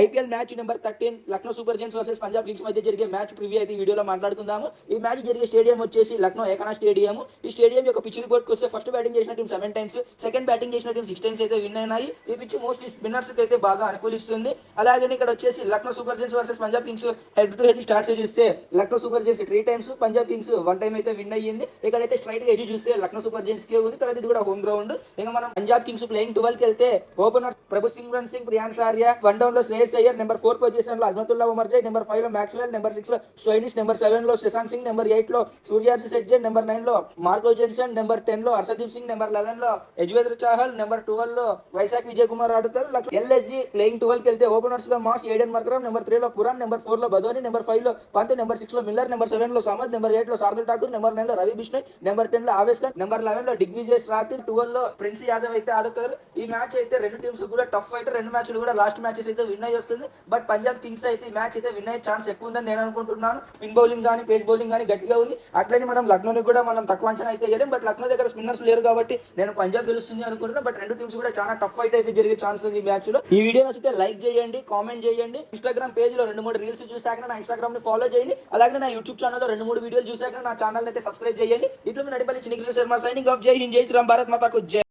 IPL match number 13 Lucknow super giants versus Punjab Kings మధ్య జరిగే match preview అయితే ఈ వీడియోలో మాట్లాడుకుందాము. ఈ మ్యాచ్ జరిగే స్టేడియం వచ్చేసి లక్నో ఏకనా స్టేడియం. ఈ స్టేడియం యొక్క పిచ్ రిపోర్ట్ వస్తే ఫస్ట్ బ్యాటింగ్ చేసిన టీం 7 టైమ్స్, సెకండ్ బ్యాటింగ్ చేసిన టీం 6 టైమ్స్ అయితే విన్ అయినాయి. ఈ పిచ్ మోస్ట్లీ స్పిన్నర్స్ అయితే బాగా అనుకూలిస్తుంది. అలాగే ఇక్కడ వచ్చేసి Lucknow super giants versus Punjab kings head to head stats చూస్తే Lucknow super giants 3 times, Punjab kings 1 time అయితే విన్ అయ్యింది. ఇక్కడైతే స్ట్రైట్ గా ఎడ్జ్ చూస్తే లక్నో సూపర్ జైంట్స్ కే ఉంది. తర్వాత ఇది కూడా హోమ్ గ్రౌండ్. ఇంకా మనం పంజాబ్ కింగ్స్ ప్లేయింగ్ 12 కి వెళ్తే ఓపెనర్ ప్రభు సిమ్రన్ సింగ్, ప్రియాంశ్ ఆర్య, 1 డౌన్ లో శ్రేయస్ అయ్యర్, నెంబర్ 4 పొజిషన్ లో అజ్మతుల్లా ఉమర్జై, నెంబర్ 5 లో మ్యాక్స్వెల్, నెంబర్ 6 లో స్టోయినిస్, నెంబర్ 7 లో శశాంక్ సింగ్, నెంబర్ 8 లో సూర్యార్స్ సెడ్జే, నెంబర్ 9 లో మార్కో జెన్సన్, నెంబర్ 10 లో హర్షదీప్ సింగ్, నెంబర్ 11 లో యజ్వేంద్ర చాహల్, నెంబర్ 12 లో వైశాఖ్ విజయ్ కుమార్ ఆడుతారు. ఎల్ఎస్జీ ప్లేయింగ్ 12 కి వెళ్తే ఓపెనర్స్ లో మాస్, ఏడెన్ మర్కరమ్, నెంబర్ 3 లో పురాన్, నెంబర్ 4 లో బదోని, నెంబర్ 5 లో పంత్, నెంబర్ 6 లో మిల్లర్, నెంబర్ 7 లో సమద్, నెంబర్ 8 లో శార్దుల్ ఠాకూర్, నెంబర్ 9 లో రవి బిష్ణోయ్, నెంబర్ 10 లో ఆవేశ్ ఖాన్, నెంబర్ 11 లో దిగ్విజయ్ రాథిల్, 12 లో ప్రిన్స్ యాదవ్ అయితే ఆడుతారు. ఈ మ్యాచ్ అయితే రెండు టీమ్స్ కూడా టఫ్ ఫైట్. రెండు మ్యాచ్లు కూడా లాస్ట్ మ్యాచెస్ అయితే విన్ అయ్యి వస్తుంది. బట్ పంజాబ్ కింగ్స్ అయితే ఈ మ్యాచ్ అయితే విన్ అయ్యే ఛాన్స్ ఎక్కువ ఉందని నేను అనుకుంటున్నాను. స్పిన్ బౌలింగ్ కానీ పేస్ బౌలింగ్ కానీ గట్టిగా ఉంది. అట్లనే మనం లక్నోని కూడా మనం తక్కువ అంచనా అయితే వేయలేం. బట్ లక్నో దగ్గర స్పిన్నర్స్ లేరు కాబట్టి నేను పంజాబ్ గెలుస్తుంది అనుకుంటున్నాను. బట్ రెండు టీమ్స్ కూడా చాలా టఫ్ ఫైట్ అయితే జరిగే ఛాన్స్ ఉంది ఈ మ్యాచ్ లో. ఈ వీడియో నచ్చితే లైక్ చేయండి, కామెంట్ చేయండి. ఇన్స్టాగ్రామ్ పేజ్ లో 2-3 రీల్స్ చూసాక నా ఇన్స్టాగ్రామ్ ని ఫాలో చేయండి. అలాగే నా యూట్యూబ్ ఛానల్ లో 2-3 వీడియోలు చూసాక నా ఛానల్ అయితే సబ్స్క్రైబ్ చేయండి. ఇట్లు మీ నడిపల్లి చిన్ని శర్మ సైనింగ్ ఆఫ్. జై హింద్, జై శ్రీరామ్, భారత్ మాతాకు జై.